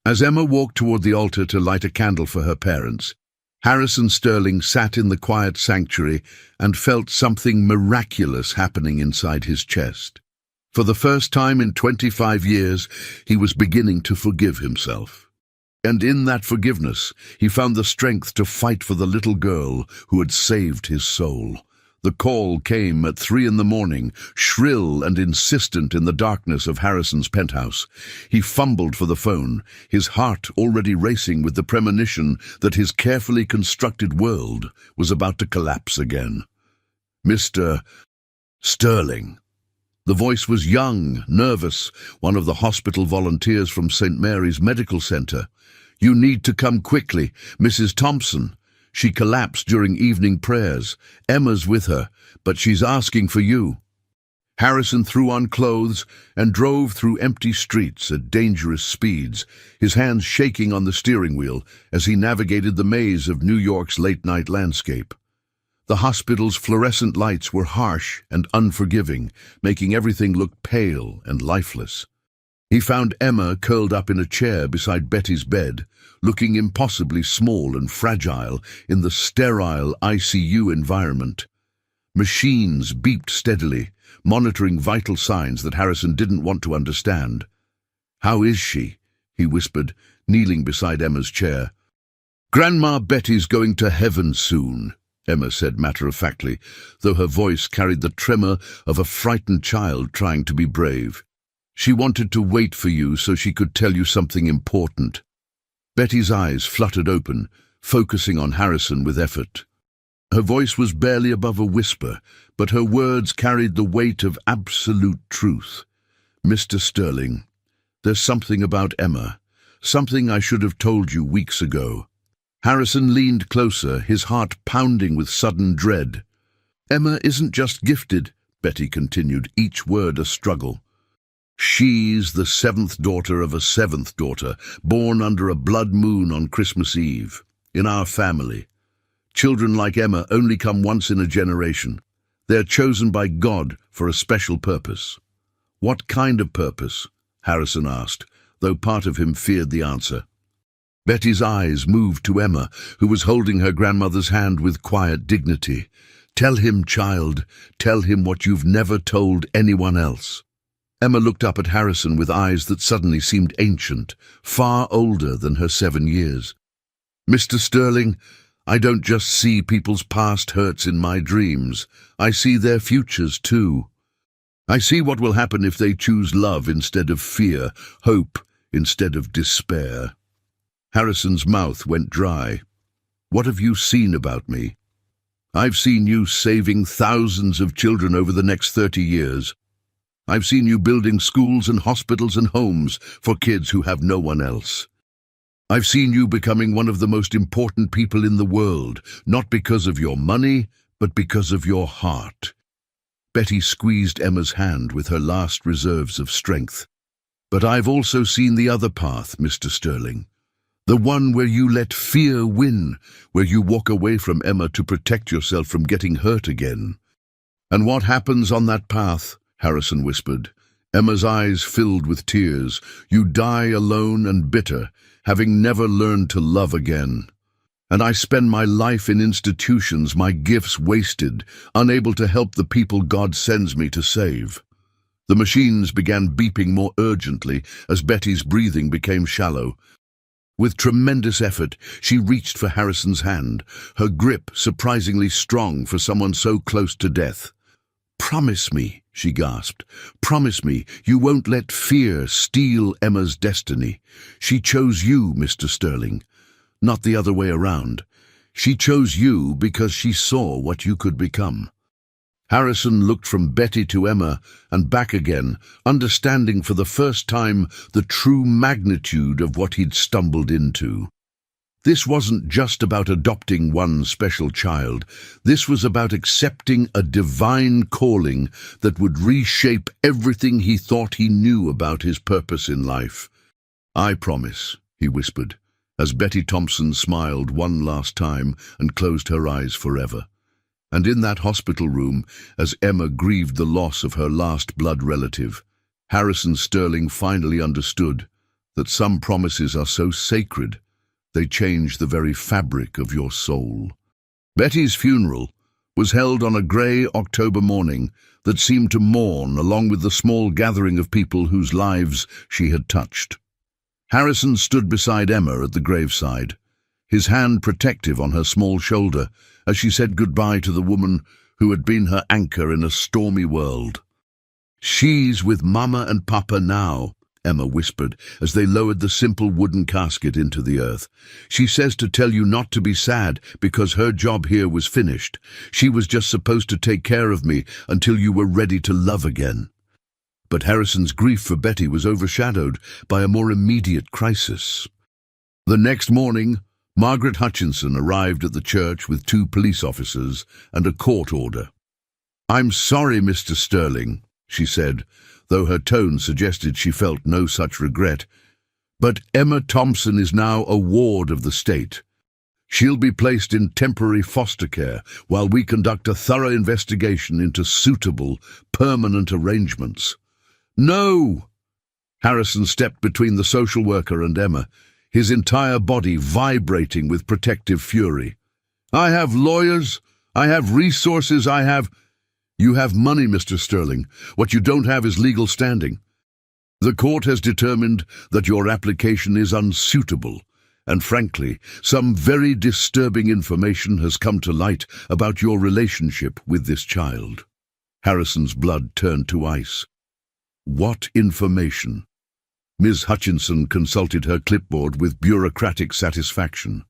As Emma walked toward the altar to light a candle for her parents, Harrison Sterling sat in the quiet sanctuary and felt something miraculous happening inside his chest. For the first time in 25 years, he was beginning to forgive himself. And in that forgiveness, he found the strength to fight for the little girl who had saved his soul. The call came at 3 a.m, shrill and insistent in the darkness of Harrison's penthouse. He fumbled for the phone, his heart already racing with the premonition that his carefully constructed world was about to collapse again. "Mr. Sterling." The voice was young, nervous, one of the hospital volunteers from St. Mary's Medical Center. "You need to come quickly, Mrs. Thompson. She collapsed during evening prayers. Emma's with her, but she's asking for you." Harrison threw on clothes and drove through empty streets at dangerous speeds, his hands shaking on the steering wheel as he navigated the maze of New York's late-night landscape. The hospital's fluorescent lights were harsh and unforgiving, making everything look pale and lifeless. He found Emma curled up in a chair beside Betty's bed, looking impossibly small and fragile in the sterile ICU environment. Machines beeped steadily, monitoring vital signs that Harrison didn't want to understand. "How is she?" he whispered, kneeling beside Emma's chair. "Grandma Betty's going to heaven soon," Emma said matter-of-factly, though her voice carried the tremor of a frightened child trying to be brave. "She wanted to wait for you so she could tell you something important." Betty's eyes fluttered open, focusing on Harrison with effort. Her voice was barely above a whisper, but her words carried the weight of absolute truth. "Mr. Sterling, there's something about Emma, something I should have told you weeks ago." Harrison leaned closer, his heart pounding with sudden dread. "Emma isn't just gifted," Betty continued, each word a struggle. "She's the seventh daughter of a seventh daughter, born under a blood moon on Christmas Eve. In our family, children like Emma only come once in a generation. They're chosen by God for a special purpose." "What kind of purpose?" Harrison asked, though part of him feared the answer. Betty's eyes moved to Emma, who was holding her grandmother's hand with quiet dignity. "Tell him, child. Tell him what you've never told anyone else." Emma looked up at Harrison with eyes that suddenly seemed ancient, far older than her 7 years. "Mr. Sterling, I don't just see people's past hurts in my dreams. I see their futures too. I see what will happen if they choose love instead of fear, hope instead of despair." Harrison's mouth went dry. "What have you seen about me?" "I've seen you saving thousands of children over the next 30 years. I've seen you building schools and hospitals and homes for kids who have no one else. I've seen you becoming one of the most important people in the world, not because of your money, but because of your heart." Betty squeezed Emma's hand with her last reserves of strength. "But I've also seen the other path, Mr. Sterling. The one where you let fear win, where you walk away from Emma to protect yourself from getting hurt again." "And what happens on that path?" Harrison whispered. Emma's eyes filled with tears. "You die alone and bitter, having never learned to love again. And I spend my life in institutions, my gifts wasted, unable to help the people God sends me to save." The machines began beeping more urgently as Betty's breathing became shallow. With tremendous effort, she reached for Harrison's hand, her grip surprisingly strong for someone so close to death. "Promise me," she gasped. "Promise me you won't let fear steal Emma's destiny. She chose you, Mr. Sterling, not the other way around. She chose you because she saw what you could become." Harrison looked from Betty to Emma and back again, understanding for the first time the true magnitude of what he'd stumbled into. This wasn't just about adopting one special child. This was about accepting a divine calling that would reshape everything he thought he knew about his purpose in life. "I promise," he whispered, as Betty Thompson smiled one last time and closed her eyes forever. And in that hospital room, as Emma grieved the loss of her last blood relative, Harrison Sterling finally understood that some promises are so sacred they change the very fabric of your soul. Betty's funeral was held on a grey October morning that seemed to mourn along with the small gathering of people whose lives she had touched. Harrison stood beside Emma at the graveside, his hand protective on her small shoulder as she said goodbye to the woman who had been her anchor in a stormy world. "She's with Mama and Papa now," Emma whispered as they lowered the simple wooden casket into the earth. "She says to tell you not to be sad because her job here was finished. She was just supposed to take care of me until you were ready to love again." But Harrison's grief for Betty was overshadowed by a more immediate crisis. The next morning, Margaret Hutchinson arrived at the church with 2 police officers and a court order. "I'm sorry, Mr. Sterling," she said, though her tone suggested she felt no such regret, "but Emma Thompson is now a ward of the state. She'll be placed in temporary foster care while we conduct a thorough investigation into suitable, permanent arrangements." "No!" Harrison stepped between the social worker and Emma, his entire body vibrating with protective fury. "I have lawyers, I have resources, I have—" "You have money, Mr. Sterling. What you don't have is legal standing. The court has determined that your application is unsuitable, and frankly, some very disturbing information has come to light about your relationship with this child." Harrison's blood turned to ice. "What information?" Ms. Hutchinson consulted her clipboard with bureaucratic satisfaction.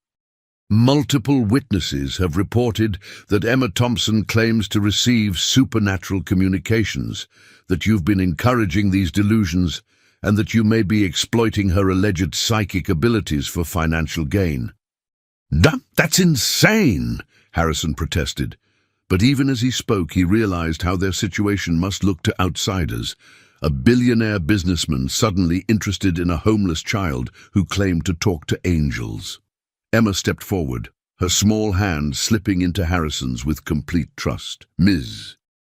Multiple witnesses have reported that Emma Thompson claims to receive supernatural communications, that you've been encouraging these delusions, and that you may be exploiting her alleged psychic abilities for financial gain. That's insane, Harrison protested. But even as he spoke, he realized how their situation must look to outsiders. A billionaire businessman suddenly interested in a homeless child who claimed to talk to angels. Emma stepped forward, her small hand slipping into Harrison's with complete trust. "Ms.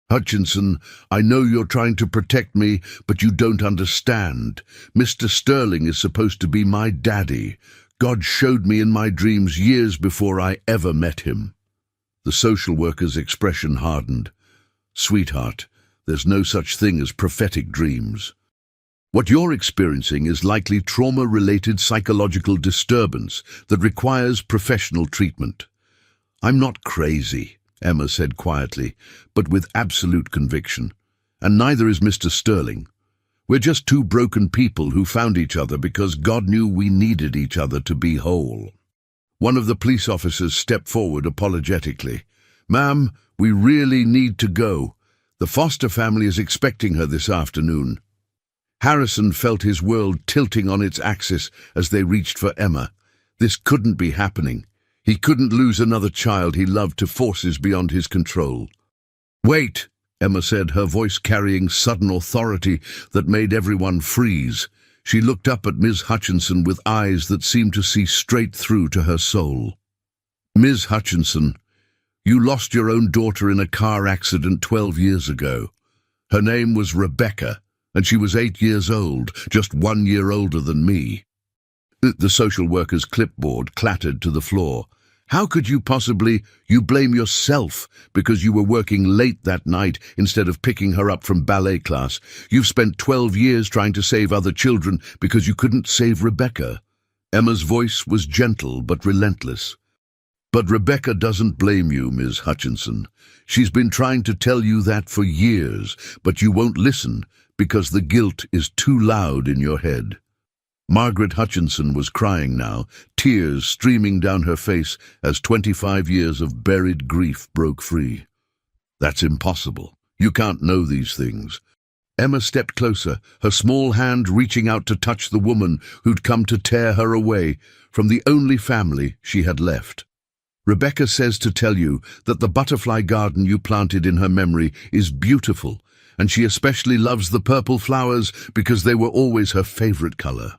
Hutchinson, I know you're trying to protect me, but you don't understand. Mr. Sterling is supposed to be my daddy. God showed me in my dreams years before I ever met him." The social worker's expression hardened. "Sweetheart, there's no such thing as prophetic dreams. What you're experiencing is likely trauma-related psychological disturbance that requires professional treatment." "I'm not crazy," Emma said quietly, but with absolute conviction. "And neither is Mr. Sterling. We're just two broken people who found each other because God knew we needed each other to be whole." One of the police officers stepped forward apologetically. "Ma'am, we really need to go. The Foster family is expecting her this afternoon." Harrison felt his world tilting on its axis as they reached for Emma. This couldn't be happening. He couldn't lose another child he loved to forces beyond his control. "Wait," Emma said, her voice carrying sudden authority that made everyone freeze. She looked up at Ms. Hutchinson with eyes that seemed to see straight through to her soul. "Ms. Hutchinson, you lost your own daughter in a car accident 12 years ago. Her name was Rebecca, and she was 8 years old, just 1 year older than me." The social worker's clipboard clattered to the floor. "How could you possibly? You blame yourself because you were working late that night instead of picking her up from ballet class. You've spent 12 years trying to save other children because you couldn't save Rebecca." Emma's voice was gentle but relentless. "But Rebecca doesn't blame you, Ms. Hutchinson. She's been trying to tell you that for years, but you won't listen because the guilt is too loud in your head." Margaret Hutchinson was crying now, tears streaming down her face as 25 years of buried grief broke free. "That's impossible. You can't know these things." Emma stepped closer, her small hand reaching out to touch the woman who'd come to tear her away from the only family she had left. "Rebecca says to tell you that the butterfly garden you planted in her memory is beautiful, and she especially loves the purple flowers because they were always her favorite color."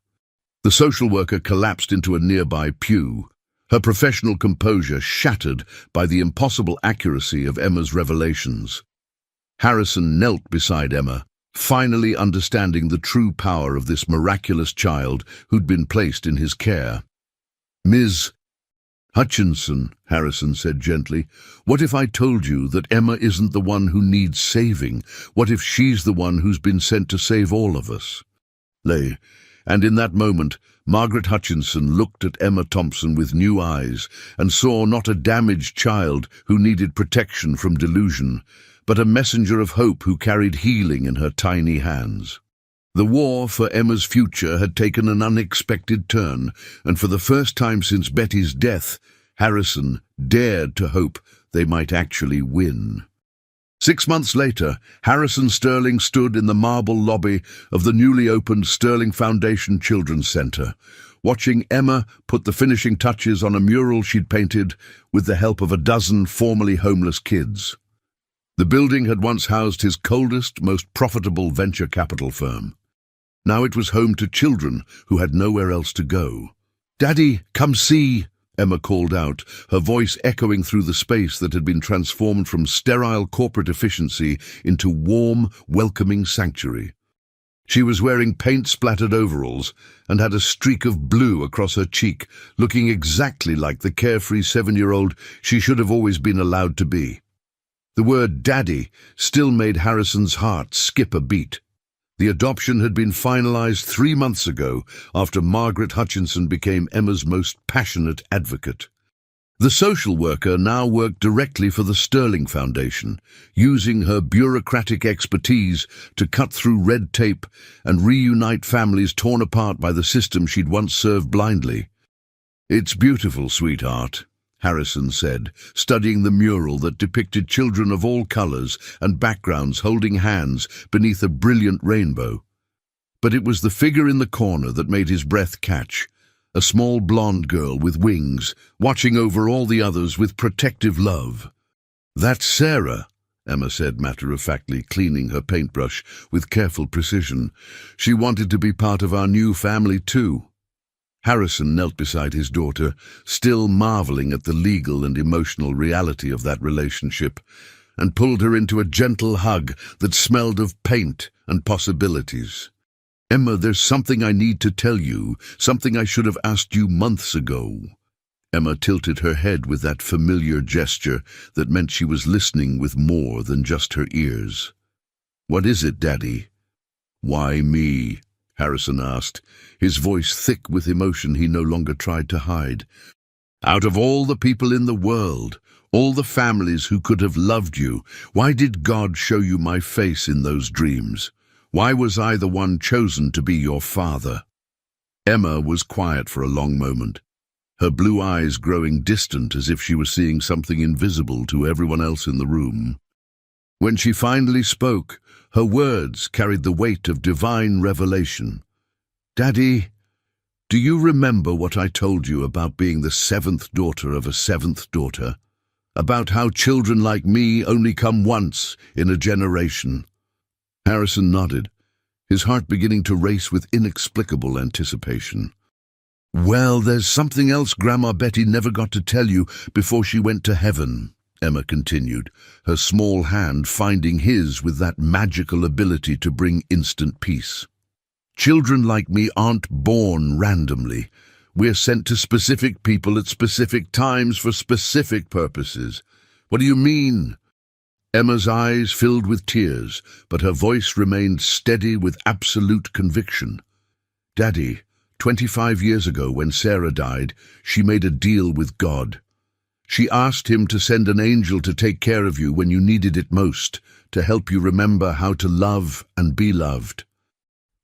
The social worker collapsed into a nearby pew, her professional composure shattered by the impossible accuracy of Emma's revelations. Harrison knelt beside Emma, finally understanding the true power of this miraculous child who'd been placed in his care. "Ms. Hutchinson," Harrison said gently, "what if I told you that Emma isn't the one who needs saving? What if she's the one who's been sent to save all of us?" And in that moment, Margaret Hutchinson looked at Emma Thompson with new eyes and saw not a damaged child who needed protection from delusion, but a messenger of hope who carried healing in her tiny hands. The war for Emma's future had taken an unexpected turn, and for the first time since Betty's death, Harrison dared to hope they might actually win. 6 months later, Harrison Sterling stood in the marble lobby of the newly opened Sterling Foundation Children's Center, watching Emma put the finishing touches on a mural she'd painted with the help of a dozen formerly homeless kids. The building had once housed his coldest, most profitable venture capital firm. Now it was home to children who had nowhere else to go. "Daddy, come see!" Emma called out, her voice echoing through the space that had been transformed from sterile corporate efficiency into warm, welcoming sanctuary. She was wearing paint-splattered overalls and had a streak of blue across her cheek, looking exactly like the carefree 7-year-old she should have always been allowed to be. The word "daddy" still made Harrison's heart skip a beat. The adoption had been finalized 3 months ago after Margaret Hutchinson became Emma's most passionate advocate. The social worker now worked directly for the Sterling Foundation, using her bureaucratic expertise to cut through red tape and reunite families torn apart by the system she'd once served blindly. "It's beautiful, sweetheart," Harrison said, studying the mural that depicted children of all colors and backgrounds holding hands beneath a brilliant rainbow. But it was the figure in the corner that made his breath catch, a small blonde girl with wings, watching over all the others with protective love. "That's Sarah," Emma said matter-of-factly, cleaning her paintbrush with careful precision. "She wanted to be part of our new family too." Harrison knelt beside his daughter, still marveling at the legal and emotional reality of that relationship, and pulled her into a gentle hug that smelled of paint and possibilities. "Emma, there's something I need to tell you, something I should have asked you months ago." Emma tilted her head with that familiar gesture that meant she was listening with more than just her ears. "What is it, Daddy?" "Why me?" Harrison asked, his voice thick with emotion he no longer tried to hide. "Out of all the people in the world, all the families who could have loved you, why did God show you my face in those dreams? Why was I the one chosen to be your father?" Emma was quiet for a long moment, her blue eyes growing distant as if she was seeing something invisible to everyone else in the room. When she finally spoke, her words carried the weight of divine revelation. "Daddy, do you remember what I told you about being the seventh daughter of a seventh daughter? About how children like me only come once in a generation?" Harrison nodded, his heart beginning to race with inexplicable anticipation. "Well, there's something else Grandma Betty never got to tell you before she went to heaven," Emma continued, her small hand finding his with that magical ability to bring instant peace. "Children like me aren't born randomly. We're sent to specific people at specific times for specific purposes." "What do you mean?" Emma's eyes filled with tears, but her voice remained steady with absolute conviction. "Daddy, 25 years ago when Sarah died, she made a deal with God. She asked him to send an angel to take care of you when you needed it most, to help you remember how to love and be loved."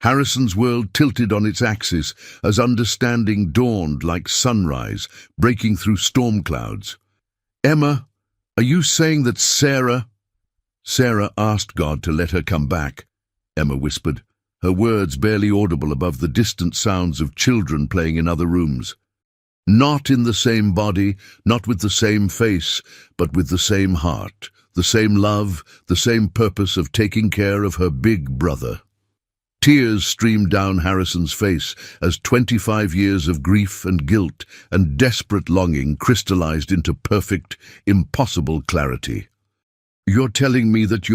Harrison's world tilted on its axis as understanding dawned like sunrise, breaking through storm clouds. "Emma, are you saying that Sarah asked God to let her come back," Emma whispered, her words barely audible above the distant sounds of children playing in other rooms. "Not in the same body, not with the same face, but with the same heart, the same love, the same purpose of taking care of her big brother." Tears streamed down Harrison's face as 25 years of grief and guilt and desperate longing crystallized into perfect, impossible clarity. "You're telling me that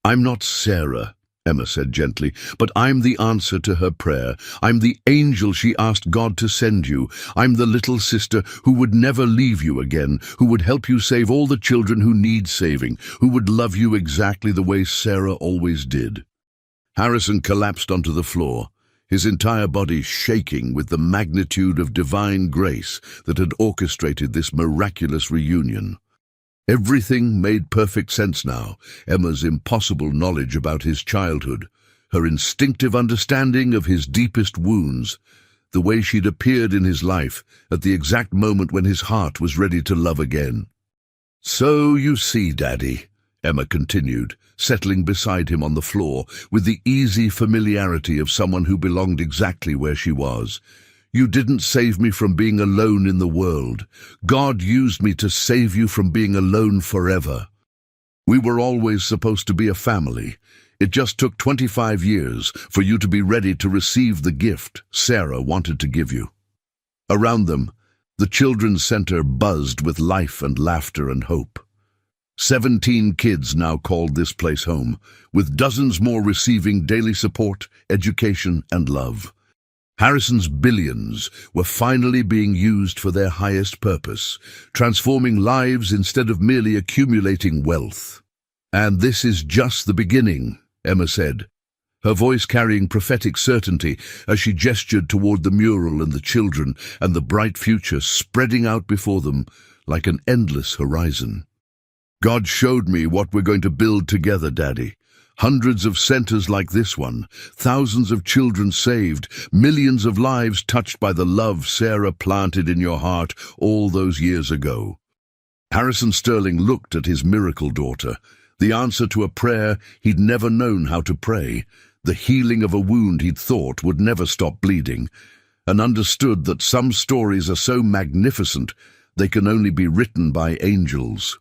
I'm not Sarah," Emma said gently, "but I'm the answer to her prayer. I'm the angel she asked God to send you. I'm the little sister who would never leave you again, who would help you save all the children who need saving, who would love you exactly the way Sarah always did." Harrison collapsed onto the floor, his entire body shaking with the magnitude of divine grace that had orchestrated this miraculous reunion. Everything made perfect sense now, Emma's impossible knowledge about his childhood, her instinctive understanding of his deepest wounds, the way she'd appeared in his life at the exact moment when his heart was ready to love again. "So you see, Daddy," Emma continued, settling beside him on the floor with the easy familiarity of someone who belonged exactly where she was, "you didn't save me from being alone in the world. God used me to save you from being alone forever. We were always supposed to be a family. It just took 25 years for you to be ready to receive the gift Sarah wanted to give you." Around them, the children's center buzzed with life and laughter and hope. 17 kids now called this place home, with dozens more receiving daily support, education, and love. Harrison's billions were finally being used for their highest purpose, transforming lives instead of merely accumulating wealth. "And this is just the beginning," Emma said, her voice carrying prophetic certainty as she gestured toward the mural and the children and the bright future spreading out before them like an endless horizon. "God showed me what we're going to build together, Daddy. Hundreds of centers like this one, thousands of children saved, millions of lives touched by the love Sarah planted in your heart all those years ago. Harrison Sterling looked at his miracle daughter, the answer to a prayer he'd never known how to pray, the healing of a wound he'd thought would never stop bleeding, and understood that some stories are so magnificent they can only be written by angels.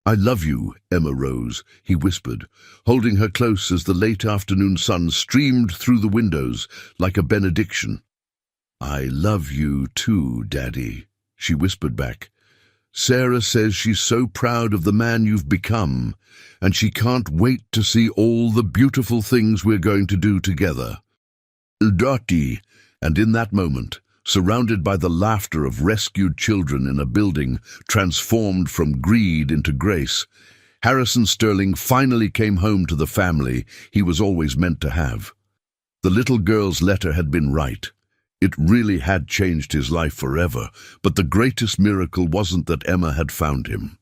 "I love you, Emma Rose," he whispered, holding her close as the late afternoon sun streamed through the windows like a benediction. "I love you too, Daddy," she whispered back. "Sarah says she's so proud of the man you've become, and she can't wait to see all the beautiful things we're going to do together." Dottie, and in that moment, surrounded by the laughter of rescued children in a building transformed from greed into grace, Harrison Sterling finally came home to the family he was always meant to have. The little girl's letter had been right. It really had changed his life forever, but the greatest miracle wasn't that Emma had found him.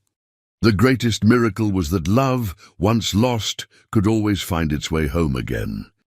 The greatest miracle was that love, once lost, could always find its way home again.